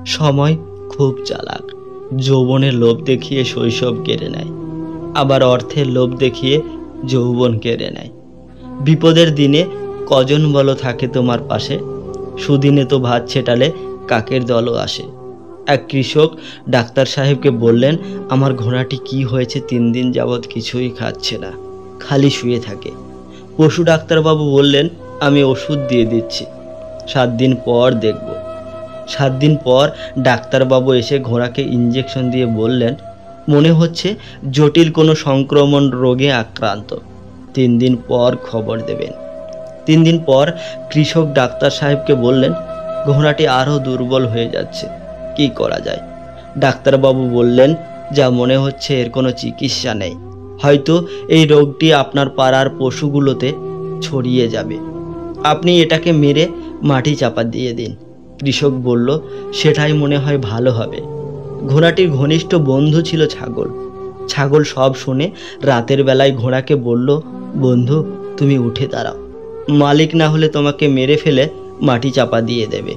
সময় খুব চালাক। যৌবনের লোভ দেখিয়ে শৈশব কেড়ে নেয়, আবার অর্থের লোভ দেখিয়ে যৌবন কেড়ে নেয়। বিপদের দিনে কজন বলো থাকে তোমার পাশে, সুদিনে তো ভাত ছেটালে কাকের দলও আসে। এক কৃষক ডাক্তার সাহেবকে বললেন, আমার ঘোড়াটি কি হয়েছে, 3 দিন যাবৎ কিছুই খাচ্ছে না, খালি শুয়ে থাকে। পশু ডাক্তারবাবু বললেন, আমি ওষুধ দিয়ে দিচ্ছি, 7 দিন পর দেখব। 7 দিন পর ডাক্তারবাবু এসে ঘোড়াকে ইঞ্জেকশন দিয়ে বললেন, মনে হচ্ছে জটিল কোনো সংক্রমণ রোগে আক্রান্ত, 3 দিন পর খবর দেবেন। 3 দিন পর কৃষক ডাক্তার সাহেবকে বললেন, ঘোড়াটি আরও দুর্বল হয়ে যাচ্ছে, কি করা যায়? ডাক্তারবাবু বললেন, যা মনে হচ্ছে এর কোনো চিকিৎসা নেই, হয়তো এই রোগটি আপনার পাড়ার পশুগুলোতে ছড়িয়ে যাবে, আপনি এটাকে মেরে মাটি চাপা দিয়ে দিন। কৃষক বলল, সেটাই মনে হয় ভালো হবে। ঘোড়াটির ঘনিষ্ঠ বন্ধু ছিল ছাগল। ছাগল সব শুনে রাতের বেলায় ঘোড়াকে বলল, বন্ধু তুমি উঠে দাঁড়াও, মালিক না হলে তোমাকে মেরে ফেলে মাটি চাপা দিয়ে দেবে।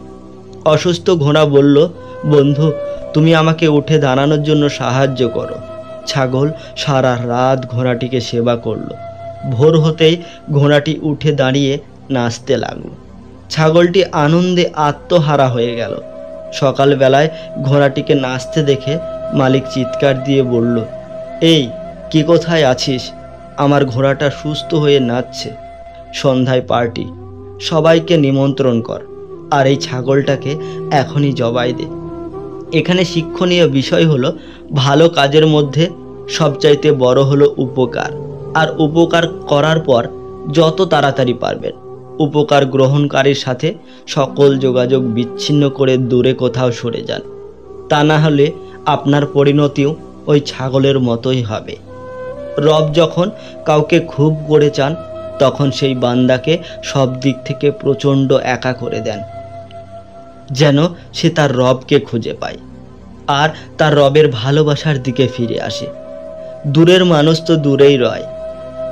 অসুস্থ ঘোড়া বলল, বন্ধু তুমি আমাকে উঠে দাঁড়ানোর জন্য সাহায্য করো। ছাগল সারা রাত ঘোড়াটিকে সেবা করলো। ভোর হতেই ঘোড়াটি উঠে দাঁড়িয়ে নাচতে লাগলো। ছাগলটি আনন্দে আত্মহারা হয়ে গেল। সকালবেলায় ঘোড়াটিকে নাচতে দেখে মালিক চিৎকার দিয়ে বলল, এই কি কোথায় আছিস? আমার ঘোড়াটা সুস্থ হয়ে নাচছে। সন্ধ্যায় পার্টি, সবাইকে নিমন্ত্রণ কর, আর এই ছাগলটাকে এখনই জবাই দে। এখানে শিক্ষণীয় বিষয় হলো, ভালো কাজের মধ্যে সবচাইতে বড় হলো উপকার। আর উপকার করার পর যত তাড়াতাড়ি পারবেন উপকার গ্রহণকারীর সাথে সকল যোগাযোগ বিচ্ছিন্ন করে দূরে কোথাও সরে যান, তা না হলে আপনার পরিণতিও ওই ছাগলের মতোই হবে। রব যখন কাউকে খুব করে চান, তখন সেই বান্দাকে সব দিক থেকে প্রচণ্ড একা করে দেন, যেন সে তার রবকে খুঁজে পায় আর তার রবের ভালোবাসার দিকে ফিরে আসে। দূরের মানুষ তো দূরেই রয়,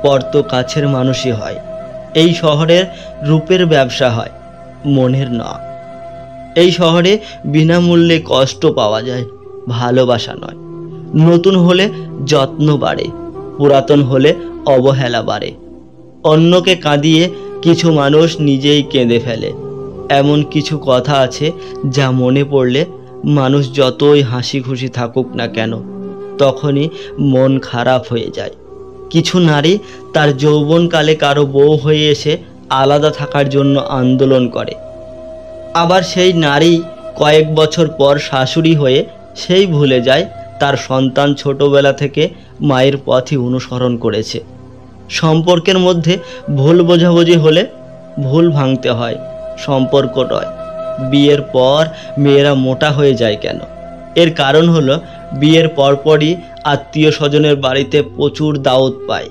পর তো কাছের মানুষই হয়। এই শহরের রূপের ব্যবসা হয়, মনের নয়। এই শহরে বিনামূল্যে কষ্ট পাওয়া যায়, ভালোবাসা নয়। নতুন হলে যত্ন বাড়ে, পুরাতন হলে অবহেলা বাড়ে। অন্যকে কাঁদিয়ে কিছু মানুষ নিজেই কেঁদে ফেলে। এমন কিছু কথা আছে যা মনে পড়লে মানুষ যতই হাসি খুশি থাকুক না কেন, তখনই মন খারাপ হয়ে যায়। কিছু নারী তার যৌবনকালে কারো বউ হয়ে এসে আলাদা থাকার জন্য আন্দোলন করে, আবার সেই নারী কয়েক বছর পর শাশুড়ি হয়ে সেই ভুলে যায় তার সন্তান ছোটবেলা থেকে মায়ের পথই অনুসরণ করেছে। সম্পর্কের মধ্যে ভুল বোঝাবুঝি হলে ভুল ভাঙতে হয়, সম্পর্ক নয়। বিয়ের পর মেয়েরা মোটা হয়ে যায় কেন? এর কারণ হলো, বিয়ের পরপরই আত্মীয় স্বজনের বাড়িতে প্রচুর দাওয়াত পায়,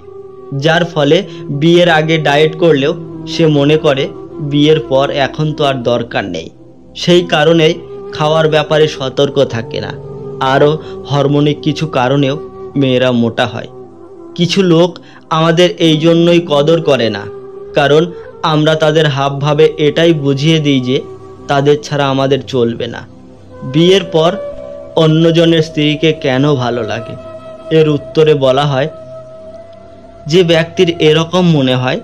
যার ফলে বিয়ের আগে ডায়েট করলেও সে মনে করে বিয়ের পর এখন তো আর দরকার নেই। সেই কারণেই খাওয়ার ব্যাপারে সতর্ক থাকে না। আরও হরমোনিক কিছু কারণেও মেয়েরা মোটা হয়। কিছু লোক আমাদের এই জন্যই কদর করে না, কারণ আমরা তাদের হাবভাবে এটাই বুঝিয়ে দিই যে তাদের ছাড়া আমাদের চলবে না। বিয়ের পর অন্যজনের স্ত্রীকে কেন ভালো লাগে? এর উত্তরে বলা হয়, যে ব্যক্তির এরকম মনে হয়,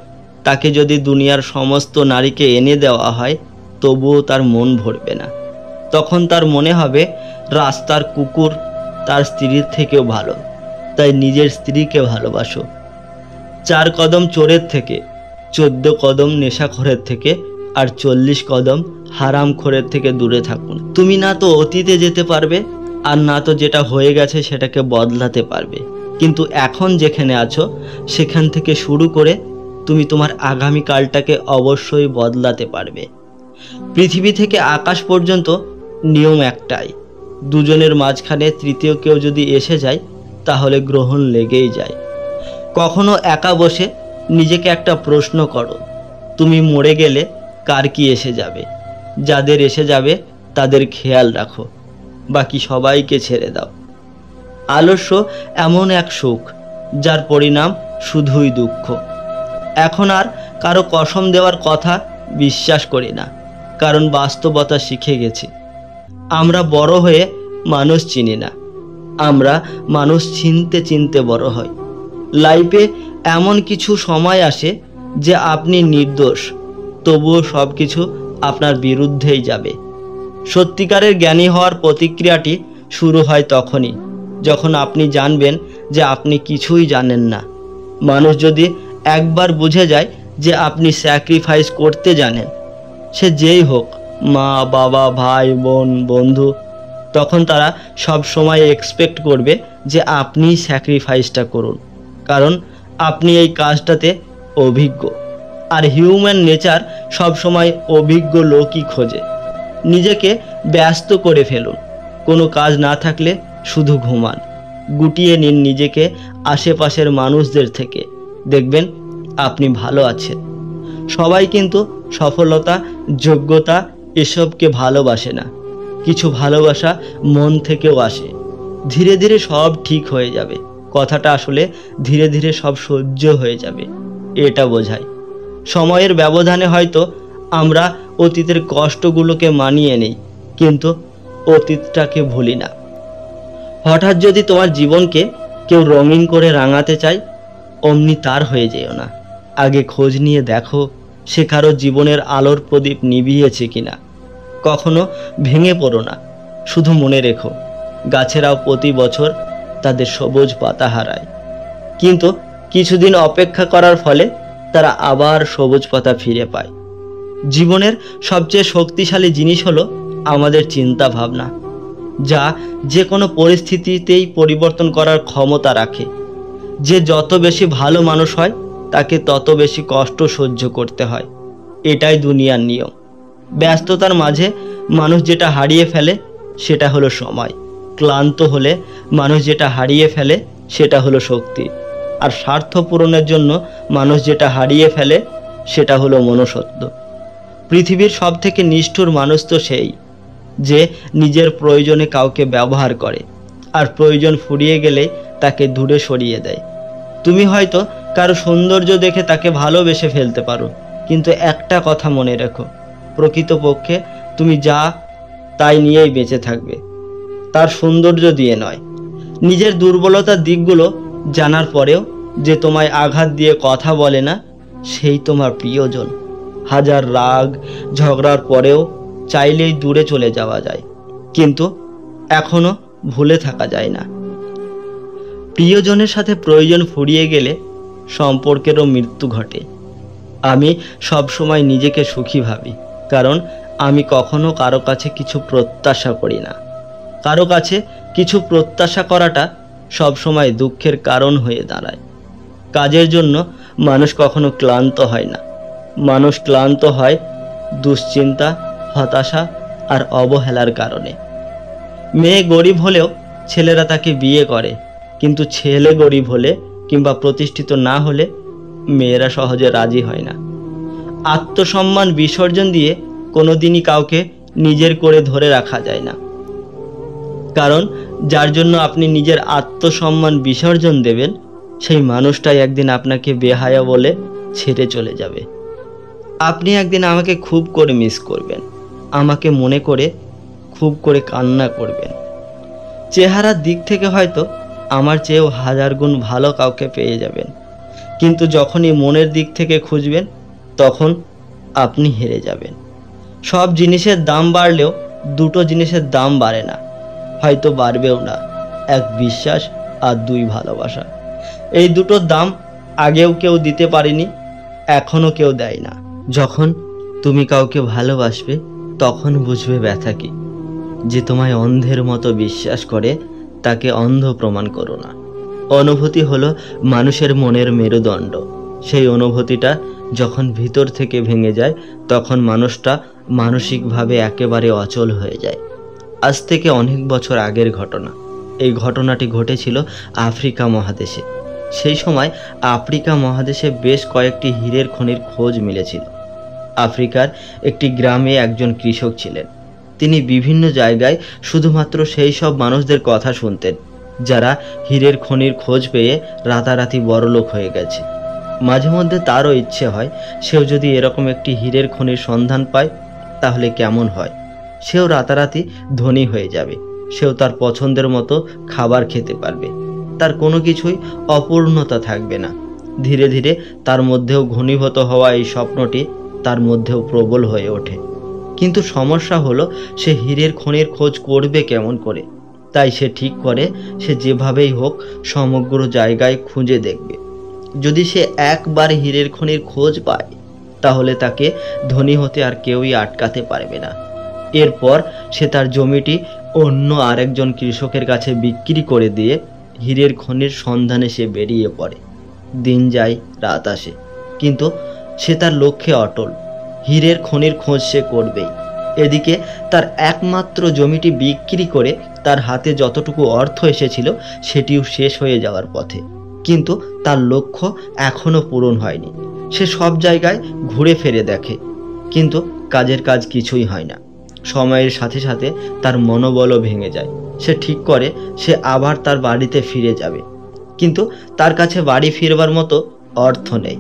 তাকে যদি দুনিয়ার সমস্ত নারীকে এনে দেওয়া হয় তবুও তার মন ভরবে না। তখন তার মনে হবে রাস্তার কুকুর তার স্ত্রীর থেকেও ভালো, তাই নিজের স্ত্রীকে ভালোবাসো। 4 কদম চোরের থেকে, 14 কদম নেশাখোরের থেকে, আর 40 কদম হারামখোরের থেকে দূরে থাকুন। তুমি না তো অতীতে যেতে পারবে, আর না তো যেটা হয়ে গেছে সেটাকে বদলাতে পারবে, কিন্তু এখন যেখানে আছো সেখান থেকে শুরু করে তুমি তোমার আগামীকালটাকে অবশ্যই বদলাতে পারবে। পৃথিবী থেকে আকাশ পর্যন্ত নিয়ম একটাই, দুজনের মাঝখানে তৃতীয় কেউ যদি এসে যায় তাহলে গ্রহণ লেগেই যায়। কখনো একা বসে নিজেকে একটা প্রশ্ন করো, তুমি মরে গেলে কার কি এসে যাবে? যাদের এসে যাবে তাদের খেয়াল রাখো, বাকি সবাইকে ছেড়ে দাও। আলস্য এমন এক সুখ যার পরিণাম শুধুই দুঃখ। এখন আর কারো কসম দেওয়ার কথা বিশ্বাস করি না, কারণ বাস্তবতা শিখে গেছি আমরা বড় হয়ে মানুষ চিনি না, আমরা মানুষ চিনতে চিনতে বড় হই। লাইফে এমন কিছু সময় আসে যে আপনি নির্দোষ, তবুও সব কিছু আপনার বিরুদ্ধেই যাবে। সত্যিকারের জ্ঞানী হওয়ার প্রতিক্রিয়াটি শুরু হয় তখনই যখন আপনি জানবেন যে আপনি কিছুই জানেন না। মানুষ যদি একবার বুঝে যায় যে আপনি স্যাক্রিফাইস করতে জানেন, সে যেই হোক, মা, বাবা, ভাই, বোন, বন্ধু, তখন তারা সব সময় এক্সপেক্ট করবে যে আপনি স্যাক্রিফাইসটা করুন, কারণ আপনি এই কাজটাতে অভিজ্ঞ। আর হিউম্যান নেচার সব সময় অভিজ্ঞ লোকই খোঁজে। নিজেকে ব্যস্ত করে ফেলুন, কোনো কাজ না থাকলে শুধু ঘুমান, গুটিয়ে নিন নিজেকে আশেপাশের মানুষদের থেকে, দেখবেন আপনি ভালো আছেন। সবাই কিন্তু সফলতা, যোগ্যতা এসবকে ভালোবাসে না। কিছু ভালোবাসা মন থেকেও আসে। ধীরে ধীরে সব ঠিক হয়ে যাবে, কথাটা আসলে ধীরে ধীরে সব সহ্য হয়ে যাবে এটা বোঝায়। সময়ের ব্যবধানে হয়তো আমরা অতীতের কষ্টগুলোকে মানিয়ে নিই, কিন্তু অতীতটাকে ভুলি না। হঠাৎ যদি তোমার জীবনকে কেউ রঙিন করে রাঙাতে চায়, অমনি তার হয়ে যেও না। আগে খোঁজ নিয়ে দেখো সে কারো জীবনের আলোর প্রদীপ নিভিয়েছে কিনা। কখনো ভেঙে পড়ো না, শুধু মনে রেখো গাছেরাও প্রতি বছর তাদের সবুজ পাতা হারায়, কিন্তু কিছুদিন অপেক্ষা করার ফলে তারা আবার সবুজ পাতা ফিরে পায়। জীবনের সবচেয়ে শক্তিশালী জিনিস হলো আমাদের চিন্তা ভাবনা, যা যে কোনো পরিস্থিতিতেই পরিবর্তন করার ক্ষমতা রাখে। যে যত বেশি ভালো মানুষ হয় তাকে তত বেশি কষ্ট সহ্য করতে হয়, এটাই দুনিয়ার নিয়ম। ব্যস্ততার মাঝে মানুষ যেটা হারিয়ে ফেলে সেটা হলো সময়। ক্লান্ত হলে মানুষ যেটা হারিয়ে ফেলে সেটা হলো শক্তি। আর স্বার্থ পূরণের জন্য মানুষ যেটা হারিয়ে ফেলে সেটা হলো মনুষ্যত্ব। পৃথিবীর সব থেকে নিষ্ঠুর মানুষ তো সেই যে নিজের প্রয়োজনে কাউকে ব্যবহার করে, আর প্রয়োজন ফুরিয়ে গেলে তাকে দূরে সরিয়ে দেয়। তুমি হয়তো কারো সৌন্দর্য দেখে তাকে ভালোবেসে ফেলতে পারো, কিন্তু একটা কথা মনে রেখো, প্রকৃতপক্ষে তুমি যা তাই নিয়েই বেঁচে থাকবে, তার সৌন্দর্য দিয়ে নয়। নিজের দুর্বলতার দিকগুলো জানার পরেও যে তোমায় আঘাত দিয়ে কথা বলে না, সেই তোমার প্রিয়জন। হাজার রাগ ঝগড়ার পরেও চাইলেই দূরে চলে যাওয়া যায়, কিন্তু এখনো ভুলে থাকা যায় না। প্রিয়জনের সাথে প্রয়োজন ফুরিয়ে গেলে সম্পর্কেরও মৃত্যু ঘটে। আমি সব সময় নিজেকে সুখী ভাবি, কারণ আমি কখনো কারো কাছে কিছু প্রত্যাশা করি না। কারো কাছে কিছু প্রত্যাশা করাটা সব সময় দুঃখের কারণ হয়ে দাঁড়ায়। কাজের জন্য মানুষ কখনো ক্লান্ত হয় না, মানুষ ক্লান্ত হয় দুশ্চিন্তা, হতাশা আর অবহেলার কারণে। মেয়ে গরিব হলেও ছেলেরা তাকে বিয়ে করে, কিন্তু ছেলে গরিব হলে কিংবা প্রতিষ্ঠিত না হলে মেয়েরা সহজে রাজি হয় না। আত্মসম্মান বিসর্জন দিয়ে কোনোদিনই কাউকে নিজের করে ধরে রাখা যায় না, কারণ যার জন্য আপনি নিজের আত্মসম্মান বিসর্জন দেবেন সেই মানুষটাই একদিন আপনাকে বেহায়া বলে ছেড়ে চলে যাবে। আপনি একদিন আমাকে খুব করে মিস করবেন, আমাকে মনে করে খুব করে কান্না করবেন। চেহারার দিক থেকে হয়তো আমার চেয়েও হাজার গুণ ভালো কাউকে পেয়ে যাবেন, কিন্তু যখনই মনের দিক থেকে খুঁজবেন তখন আপনি হেরে যাবেন। সব জিনিসের দাম বাড়লেও দুটো জিনিসের দাম বাড়ে না, হয়তো বাড়বেও না, এক বিশ্বাস আর দুই ভালোবাসা। এই দুটোর দাম আগেও কেউ দিতে পারেনি, এখনও কেউ দেয় না। যখন তুমি কাউকে ভালোবাসবে তখন বুঝবে ব্যথা কি। যে তোমায় অন্ধের মতো বিশ্বাস করে তাকে অন্ধ প্রমাণ করো না। অনুভূতি হলো মানুষের মনের মেরুদণ্ড। সেই অনুভূতিটা যখন ভিতর থেকে ভেঙে যায় তখন মানুষটা মানসিকভাবে একেবারে অচল হয়ে যায়। আজ থেকে অনেক বছর আগের ঘটনা। এই ঘটনাটি ঘটেছিল আফ্রিকা মহাদেশে। সেই সময় আফ্রিকা মহাদেশে বেশ কয়েকটি হীরের খনির খোঁজ মিলেছিল। আফ্রিকার একটি গ্রামে একজন কৃষক ছিলেন। তিনি বিভিন্ন জায়গায় শুধুমাত্র সেই সব মানুষদের কথা শুনতেন যারা হীরের খনির খোঁজ পেয়ে রাতারাতি বড়লোক হয়ে গেছে। মাঝে মধ্যে তারও ইচ্ছে হয় সেও যদি এরকম একটি হীরের খনির সন্ধান পায় তাহলে কেমন হয়, সেও রাতারাতি ধনী হয়ে যাবে, সেও তার পছন্দের মতো খাবার খেতে পারবে, তার কোনো কিছুই অপূর্ণতা থাকবে না। ধীরে ধীরে তার মধ্যেও ঘনীভূত হওয়া এই স্বপ্নটি তার মধ্যেও প্রবল হয়ে ওঠে। কিন্তু সমস্যা হলো সে হীরের খনির খোঁজ করবে কেমন করে। তাই সে ঠিক করে সে যেভাবেই হোক সমগ্র জায়গায় খুঁজে দেখবে। যদি সে একবার হীরের খনির খোঁজ পায় তাহলে তাকে ধনী হতে আর কেউই আটকাতে পারবে না। এরপর সে তার জমিটি অন্য আরেকজন কৃষকের কাছে বিক্রি করে দিয়ে হীরের খনির সন্ধানে সে বেরিয়ে পড়ে। দিন যায়, রাত আসে, কিন্তু সে তার লক্ষ্যে অটল। হীরের খনির খোঁজ সে করবেই। এদিকে তার একমাত্র জমিটি বিক্রি করে তার হাতে যতটুকু অর্থ এসেছিল সেটিও শেষ হয়ে যাওয়ার পথে। কিন্তু তার লক্ষ্য এখনো পূরণ হয়নি। সে সব জায়গায় ঘুরে ফিরে দেখে, কিন্তু কাজের কাজ কিছুই হয় না। সময়ের সাথে সাথে তার মনোবলও ভেঙে যায়। সে ঠিক করে সে আবার তার বাড়িতে ফিরে যাবে, কিন্তু তার কাছে বাড়ি ফিরবার মতো অর্থ নেই।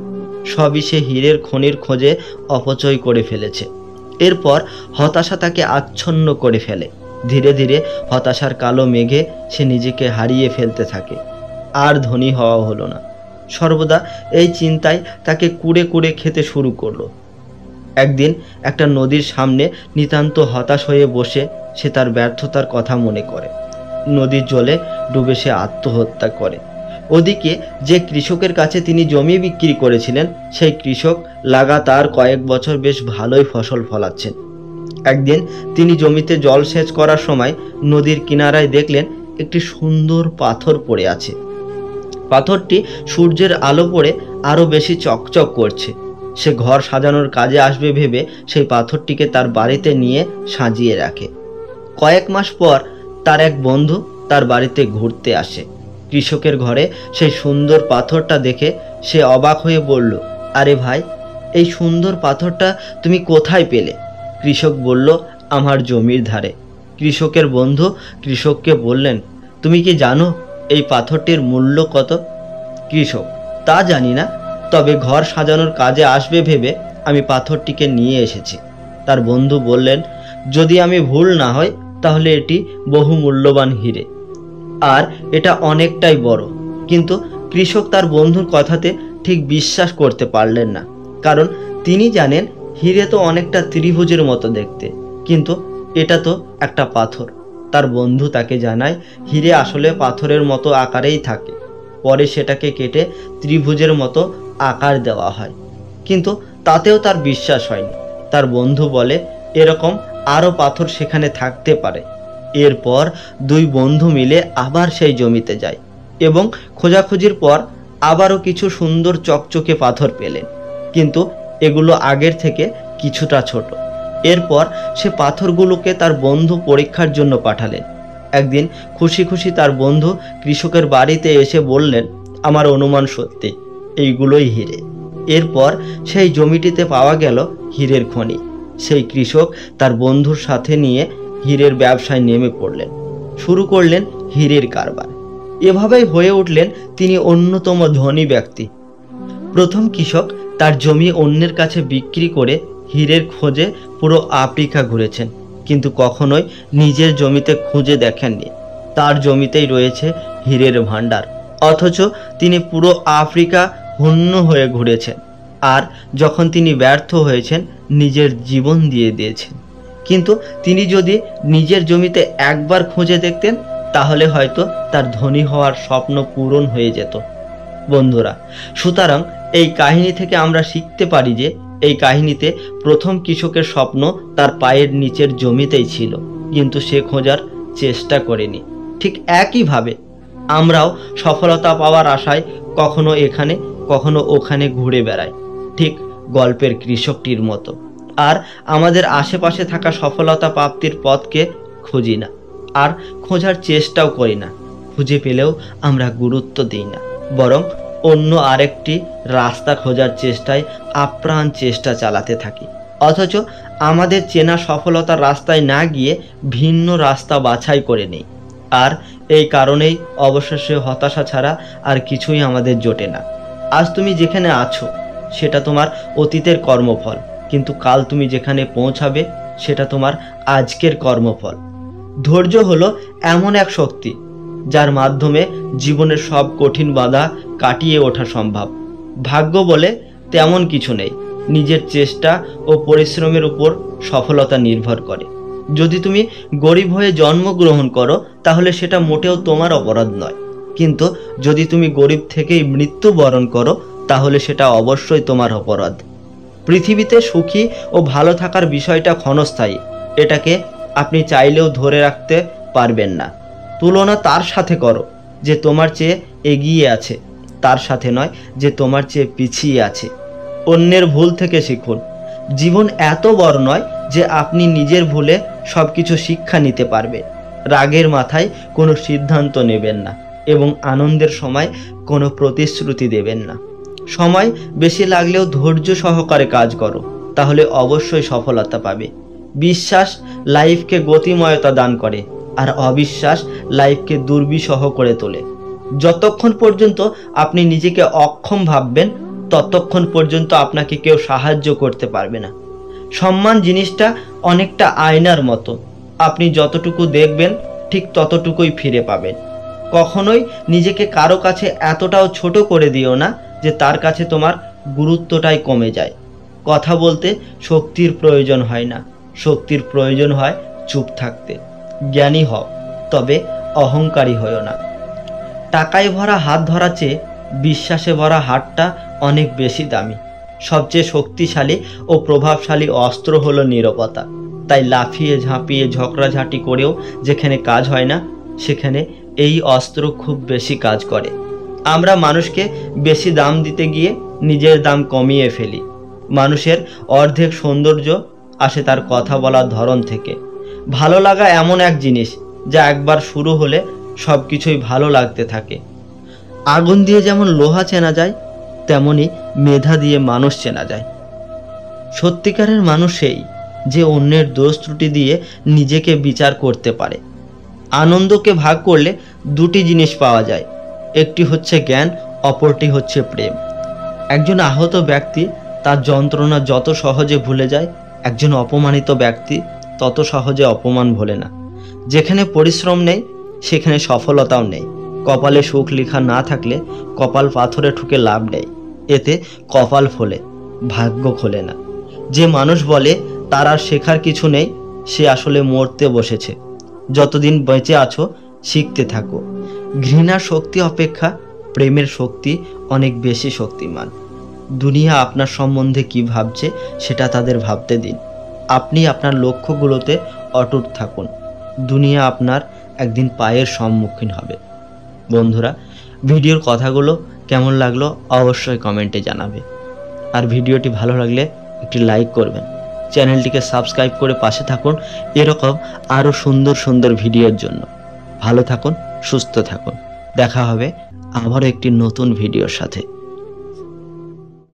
সবই সে হীরের খনির খোঁজে অপচয় করে ফেলেছে। এরপর হতাশা তাকে আচ্ছন্ন করে ফেলে। ধীরে ধীরে হতাশার কালো মেঘে সে নিজেকে হারিয়ে ফেলতে থাকে। আর ধনী হওয়া হলো না। সর্বদা এই চিন্তায় তাকে কুড়ে কুড়ে খেতে শুরু করলো। একদিন একটা নদীর সামনে নিতান্ত হতাশ হয়ে বসে সে তার ব্যর্থতার কথা মনে করে। নদীর জলে ডুবে সে আত্মহত্যা করে। ওদিকে যে কৃষকের কাছে তিনি জমি বিক্রি করেছিলেন সেই কৃষক লাগাতার কয়েক বছর বেশ ভালোই ফসল ফলাচ্ছেন। একদিন তিনি জমিতে জলসেচ করার সময় নদীর কিনারায় দেখলেন একটি সুন্দর পাথর পড়ে আছে। পাথরটি সূর্যের আলো পড়ে আরো বেশি চকচক করছে। সে ঘর সাজানোর কাজে আসবে ভেবে সেই পাথরটিকে তার বাড়িতে নিয়ে সাজিয়ে রাখে। কয়েক মাস পর তার এক বন্ধু তার বাড়িতে ঘুরতে আসে। কৃষকের ঘরে সেই সুন্দর পাথরটা দেখে সে অবাক হয়ে বলল, আরে ভাই, এই সুন্দর পাথরটা তুমি কোথায় পেলে? কৃষক বলল, আমার জমির ধারে। কৃষকের বন্ধু কৃষককে বললেন, তুমি কি জানো এই পাথরটির মূল্য কত? কৃষক, তা জানি না, তবে ঘর সাজানোর কাজে আসবে ভেবে আমি পাথরটিকে নিয়ে এসেছি। তার বন্ধু বললেন, যদি আমি ভুল না হয় তাহলে এটি বহু মূল্যবান হীরে, আর এটা অনেকটাই বড়। কিন্তু কৃষক তার বন্ধুর কথাতে ঠিক বিশ্বাস করতে পারলেন না, কারণ তিনি জানেন হীরে তো অনেকটা ত্রিভুজের মতো দেখতে, কিন্তু এটা তো একটা পাথর। তার বন্ধু তাকে জানায় হীরে আসলে পাথরের মতো আকারেই থাকে, পরে সেটাকে কেটে ত্রিভুজের মতো আকার দেওয়া হয়। কিন্তু তাতেও তার বিশ্বাস হয়নি। তার বন্ধু বলে, এরকম আরও পাথর সেখানে থাকতে পারে। এরপর দুই বন্ধু মিলে আবার সেই জমিতে যায় এবং খোঁজাখুঁজির পর আবারও কিছু সুন্দর চকচকে পাথর পেলেন, কিন্তু এগুলো আগের থেকে কিছুটা ছোট। এরপর সে পাথরগুলোকে তার বন্ধু পরীক্ষার জন্য পাঠালেন। একদিন খুশি খুশি তার বন্ধু কৃষকের বাড়িতে এসে বললেন, আমার অনুমান সত্যি, এইগুলোই হীরে। এরপর সেই জমিটিতে পাওয়া গেল হীরের খনি। সেই কৃষক তার বন্ধুর সাথে নিয়ে হীরের ব্যবসায় নেমে পড়লেন, শুরু করলেন হীরের কারবার। এভাবেই হয়ে উঠলেন তিনি অন্যতম ধনী ব্যক্তি। প্রথম কৃষক তার জমি অন্যের কাছে বিক্রি করে হীরের খোঁজে পুরো আফ্রিকা ঘুরেছেন, কিন্তু কখনোই নিজের জমিতে খুঁজে দেখেননি তার জমিতেই রয়েছে হীরের ভাণ্ডার। অথচ তিনি পুরো আফ্রিকা হন্য হয়ে ঘুরেছেন, আর যখন তিনি ব্যর্থ হয়েছেন নিজের জীবন দিয়ে দিয়েছেন। কিন্তু তিনি যদি নিজের জমিতে একবার খুঁজে দেখতেন তাহলে হয়তো তার ধনী হওয়ার স্বপ্ন পূরণ হয়ে যেত। বন্ধুরা, সুতরাং এই কাহিনী থেকে আমরা শিখতে পারি যে এই কাহিনীতে প্রথম কৃষকের স্বপ্ন তার পায়ের নিচের জমিতেই ছিল, কিন্তু সে খোঁজার চেষ্টা করেনি। ঠিক একইভাবে আমরাও সফলতা পাওয়ার আশায় কখনো এখানে কখনো ওখানে ঘুরে বেড়াই, ঠিক গল্পের কৃষকটির মতো। আর আমাদের আশেপাশে থাকা সফলতা প্রাপ্তির পথকে খুঁজি না, আর খোঁজার চেষ্টাও করি না। খুঁজে পেলেও আমরা গুরুত্ব দিই না, বরং অন্য আরেকটি রাস্তা খোঁজার চেষ্টায় আপ্রাণ চেষ্টা চালাতে থাকি। অথচ আমাদের চেনা সফলতার রাস্তায় না গিয়ে ভিন্ন রাস্তা বাছাই করে নেই। আর এই কারণেই অবশেষে হতাশা ছাড়া আর কিছুই আমাদের জোটে না। আজ তুমি যেখানে আছো সেটা তোমার অতীতের কর্মফল, কিন্তু কাল তুমি যেখানে পৌঁছাবে সেটা তোমার আজকের কর্মফল। ধৈর্য হলো এমন এক শক্তি যার মাধ্যমে জীবনের সব কঠিন বাধা কাটিয়ে ওঠা সম্ভব। ভাগ্য বলে তেমন কিছু নেই, নিজের চেষ্টা ও পরিশ্রমের উপর সফলতা নির্ভর করে। যদি তুমি গরিব হয়ে জন্মগ্রহণ করো তাহলে সেটা মোটেও তোমার অপরাধ নয়, কিন্তু যদি তুমি গরিব থেকেই মৃত্যুবরণ করো তাহলে সেটা অবশ্যই তোমার অপরাধ। পৃথিবীতে সুখী ও ভালো থাকার বিষয়টা ক্ষণস্থায়ী, এটাকে আপনি চাইলেও ধরে রাখতে পারবেন না। তুলনা তার সাথে করো যে তোমার চেয়ে এগিয়ে আছে, তার সাথে নয় যে তোমার চেয়ে পিছিয়ে আছে। অন্যের ভুল থেকে শিখুন। জীবন এত বড় নয় যে আপনি নিজের ভুলে সব কিছু শিক্ষা নিতে পারবেন। রাগের মাথায় কোনো সিদ্ধান্ত নেবেন না এবং আনন্দের সময় কোনো প্রতিশ্রুতি দেবেন না। সময় বেশি লাগলেও ধৈর্য সহকারে কাজ করো, তাহলে অবশ্যই সফলতা পাবে। বিশ্বাস লাইফকে গতিময়তা দান করে, আর অবিশ্বাস লাইফকে দুর্বিষহ করে তোলে। যতক্ষণ পর্যন্ত আপনি নিজেকে অক্ষম ভাববেন ততক্ষণ পর্যন্ত আপনাকে কেউ সাহায্য করতে পারবে না। সম্মান জিনিসটা অনেকটা আয়নার মতো, আপনি যতটুকু দেখবেন ঠিক ততটুকুই ফিরে পাবেন। কখনোই নিজেকে কারো কাছে এতটাও ছোট করে দিও না যে তার কাছে তোমার গুরুত্বটাই কমে যায়। কথা বলতে শক্তির প্রয়োজন হয় না, শক্তির প্রয়োজন হয় চুপ থাকতে। জ্ঞানী হও, তবে অহংকারী হও না। টাকায় ভরা হাত ধরা চেয়ে বিশ্বাসে ভরা হাতটা অনেক বেশি দামি। সবচেয়ে শক্তিশালী ও প্রভাবশালী অস্ত্র হলো নীরবতা। তাই লাফিয়ে ঝাঁপিয়ে ঝগড়াঝাঁটি করেও যেখানে কাজ হয় না সেখানে এই অস্ত্র খুব বেশি কাজ করে। আমরা মানুষকে বেশি দাম দিতে গিয়ে নিজের দাম কমিয়ে ফেলি। মানুষের অর্ধেক সৌন্দর্য আসে তার কথা বলার ধরন থেকে। ভালো লাগা এমন এক জিনিস যা একবার শুরু হলে সব কিছুই ভালো লাগতে থাকে। আগুন দিয়ে যেমন লোহা চেনা যায়, তেমনি মেধা দিয়ে মানুষ চেনা যায়। সত্যিকারের মানুষ সেই যে অন্যের দোষ ত্রুটি দিয়ে নিজেকে বিচার করতে পারে। আনন্দকে ভাগ করলে দুটি জিনিস পাওয়া যায়, একটি হচ্ছে জ্ঞান, অপরটি হচ্ছে প্রেম। একজন আহত ব্যক্তি তার যন্ত্রণা যত সহজে ভুলে যায়, একজন অপমানিত ব্যক্তি তত সহজে অপমান ভোলে না। যেখানে পরিশ্রম নেই সেখানে সফলতাও নেই। কপালে সুখ লেখা না থাকলে কপাল পাথরে ঠুকে লাভ নেই, এতে কপাল ফোলে, ভাগ্য খোলে না। যে মানুষ বলে তার আর শেখার কিছু নেই, সে আসলে মরতে বসেছে। যতদিন বেঁচে আছো শিখতে থাকো। ঘৃণার শক্তি অপেক্ষা প্রেমের শক্তি অনেক বেশি শক্তিমান। দুনিয়া আপনার সম্বন্ধে কি ভাবছে সেটা তাদের ভাবতে দিন। আপনি আপনার লক্ষ্যগুলোতে অটুট থাকুন। দুনিয়া আপনার একদিন পায়ের সম্মুখীন হবে। বন্ধুরা, ভিডিওর কথাগুলো কেমন লাগলো অবশ্যই কমেন্টে জানাবে। আর ভিডিওটি ভালো লাগলে একটি লাইক করবেন। চ্যানেলটিকে সাবস্ক্রাইব করে পাশে থাকুন এরকম আরও সুন্দর সুন্দর ভিডিওর জন্য। ভালো থাকুন, সুস্থ থাকুন। দেখা হবে আবারও একটি নতুন ভিডিওর সাথে।